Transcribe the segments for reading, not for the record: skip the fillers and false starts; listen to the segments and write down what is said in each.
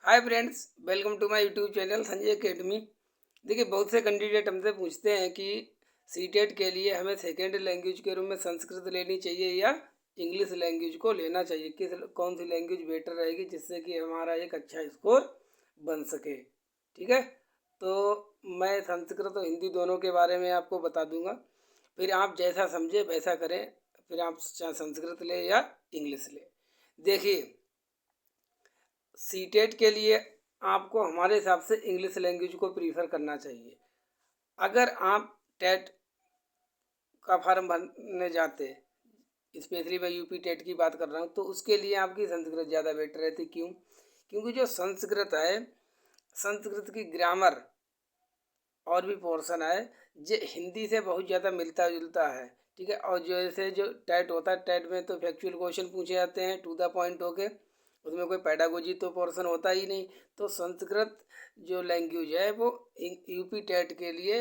Hi friends, welcome to my YouTube channel Sanjay academy. देखिए, बहुत से कैंडिडेट हमसे पूछते हैं कि सीटेट के लिए हमें सेकेंड लैंग्वेज के रूप में संस्कृत लेनी चाहिए या इंग्लिश लैंग्वेज को लेना चाहिए, कौन सी लैंग्वेज बेटर रहेगी जिससे कि हमारा एक अच्छा स्कोर बन सके। ठीक है, तो मैं संस्कृत और हिंदी दोनों के बारे में आपको बता दूंगा, फिर आप जैसा समझे वैसा करें। फिर आप चाहे संस्कृत ले या इंग्लिश ले। देखिए, सीटेट के लिए आपको हमारे हिसाब से इंग्लिश लैंग्वेज को प्रीफर करना चाहिए। अगर आप टेट का फॉर्म भरने जाते, स्पेशली मैं यूपी टेट की बात कर रहा हूँ, तो उसके लिए आपकी संस्कृत ज़्यादा बेटर रहती। क्यों? क्योंकि जो संस्कृत है, संस्कृत की ग्रामर और भी पोर्शन है जो हिंदी से बहुत ज़्यादा मिलता जुलता है। ठीक है, और जैसे जो टेट होता है, टेट में तो फैक्चुअल क्वेश्चन पूछे जाते हैं टू द पॉइंट होके, उसमें कोई पैडागोजी तो पोर्शन होता ही नहीं। तो संस्कृत जो लैंग्वेज है वो यूपी टेट के लिए,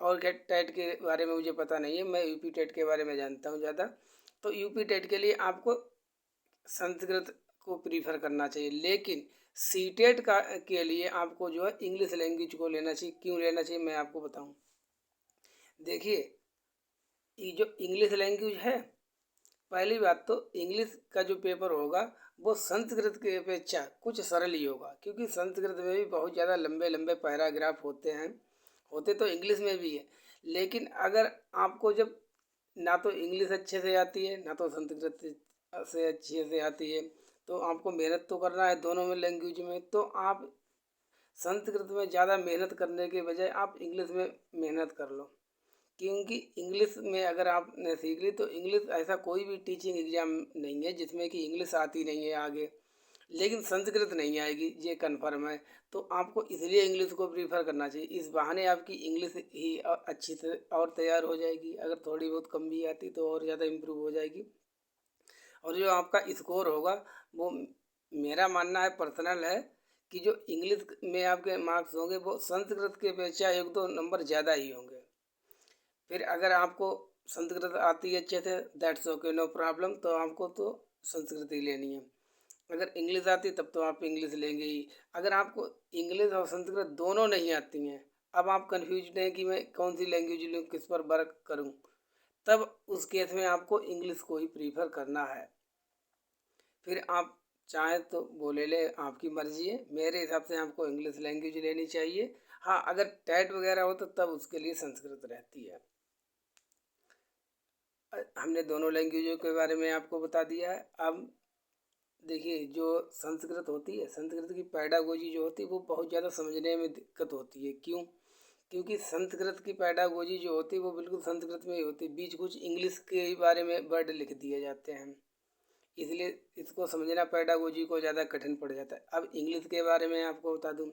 और टेट के बारे में मुझे पता नहीं है, मैं यूपी टेट के बारे में जानता हूँ ज़्यादा। तो यूपी टेट के लिए आपको संस्कृत को प्रीफर करना चाहिए, लेकिन सीटेट का के लिए आपको जो है इंग्लिश लैंग्वेज को लेना चाहिए। क्यों लेना चाहिए मैं आपको बताऊं। देखिए, ये जो इंग्लिश लैंग्वेज है, पहली बात तो इंग्लिश का जो पेपर होगा वो संस्कृत की अपेक्षा कुछ सरल ही होगा, क्योंकि संस्कृत में भी बहुत ज़्यादा लंबे लंबे पैराग्राफ होते हैं। होते तो इंग्लिश में भी है, लेकिन अगर आपको जब ना तो इंग्लिश अच्छे से आती है ना तो संस्कृत से अच्छे से आती है, तो आपको मेहनत तो करना है दोनों में लैंग्वेज में। तो आप संस्कृत में ज़्यादा मेहनत करने के बजाय आप इंग्लिश में मेहनत कर लो, क्योंकि इंग्लिश में अगर आपने सीख ली तो इंग्लिश ऐसा कोई भी टीचिंग एग्जाम नहीं है जिसमें कि इंग्लिश आती नहीं है आगे, लेकिन संस्कृत नहीं आएगी, ये कन्फर्म है। तो आपको इसलिए इंग्लिश को प्रीफर करना चाहिए। इस बहाने आपकी इंग्लिश ही अच्छी से और तैयार हो जाएगी। अगर थोड़ी बहुत कम भी आती तो और ज़्यादा इम्प्रूव हो जाएगी। और जो आपका स्कोर होगा वो, मेरा मानना है पर्सनल है, कि जो इंग्लिश में आपके मार्क्स होंगे वो संस्कृत के अपेक्षा एक दो नंबर ज़्यादा ही होंगे। फिर अगर आपको संस्कृत आती है अच्छे से, दैट्स ओके, नो प्रॉब्लम, तो आपको तो संस्कृत ही लेनी है। अगर इंग्लिश आती तब तो आप इंग्लिश लेंगे ही। अगर आपको इंग्लिश और संस्कृत दोनों नहीं आती हैं, अब आप कन्फ्यूज हैं कि मैं कौन सी लैंग्वेज लूँ, किस पर वर्क करूँ, तब उस केस में आपको इंग्लिश को ही प्रीफर करना है। फिर आप चाहें तो वो ले लें, आपकी मर्जी है। मेरे हिसाब से आपको इंग्लिश लैंग्वेज लेनी चाहिए। हाँ, अगर टेट वगैरह हो तो तब उसके लिए संस्कृत रहती है। हमने दोनों लैंग्वेजों के बारे में आपको बता दिया है। अब देखिए, जो संस्कृत होती है, संस्कृत की पैडागोजी जो होती है वो बहुत ज़्यादा समझने में दिक्कत होती है। क्यों? क्योंकि संस्कृत की पैडागोजी जो होती है वो बिल्कुल संस्कृत में ही होती है, बीच कुछ इंग्लिश के बारे में वर्ड लिख दिए जाते हैं, इसलिए इसको समझना पैडागोजी को ज़्यादा कठिन पड़ जाता है। अब इंग्लिश के बारे में आपको बता दूँ।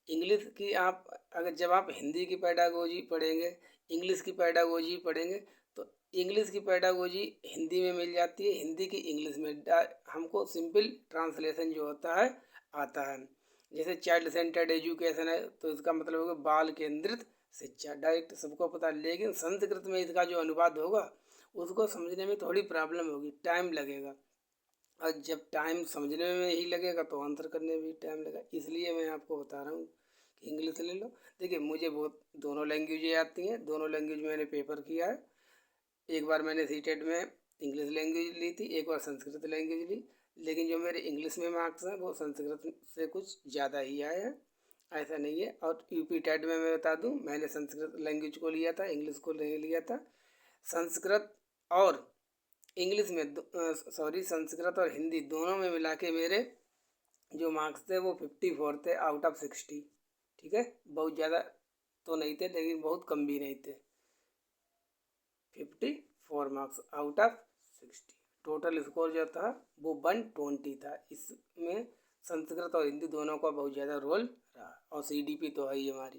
इंग्लिश की आप अगर जब आप हिंदी की पैडागोजी पढ़ेंगे, इंग्लिश की पैडागोजी पढ़ेंगे, तो इंग्लिश की पैडागोजी हिंदी में मिल जाती है, हिंदी की इंग्लिश में। हमको सिंपल ट्रांसलेशन जो होता है आता है। जैसे चाइल्ड सेंटर्ड एजुकेशन है, तो इसका मतलब होगा बाल केंद्रित शिक्षा, डायरेक्ट सबको पता। लेकिन संस्कृत में इसका जो अनुवाद होगा उसको समझने में थोड़ी प्रॉब्लम होगी, टाइम लगेगा। और जब टाइम समझने में ही लगेगा तो आंसर करने में भी टाइम लगेगा। इसलिए मैं आपको बता रहा हूँ कि इंग्लिश ले लो। देखिए, मुझे बहुत दोनों लैंग्वेजें आती हैं, दोनों लैंग्वेज मैंने पेपर किया है। एक बार मैंने सीटेट में इंग्लिश लैंग्वेज ली थी, एक बार संस्कृत लैंग्वेज ली, लेकिन जो मेरे इंग्लिश में मार्क्स हैं वो संस्कृत से कुछ ज़्यादा ही आए हैं, ऐसा नहीं है। और यूपी टेट में मैं बता दूँ, मैंने संस्कृत लैंग्वेज को लिया था, इंग्लिश को नहीं लिया था। संस्कृत और इंग्लिश में सॉरी, संस्कृत और हिंदी दोनों में मिला के मेरे जो मार्क्स थे वो 54 थे आउट ऑफ 60। ठीक है, बहुत ज़्यादा तो नहीं थे लेकिन बहुत कम भी नहीं थे। 54 marks out of 60, total score जो था वो 120 था। इसमें संस्कृत और हिंदी दोनों का बहुत ज़्यादा रोल रहा, और सीडीपी तो है ही हमारी।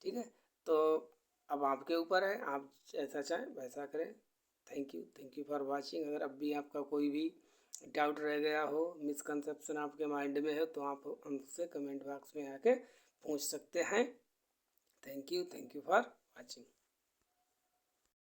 ठीक है, तो अब आपके ऊपर है, आप जैसा चाहें वैसा करें। Thank you for watching. अगर अब भी आपका कोई भी डाउट रह गया हो, मिसकंसेप्शन आपके माइंड में है, तो आप हमसे कमेंट बॉक्स में आके पूछ सकते हैं। Thank you for watching.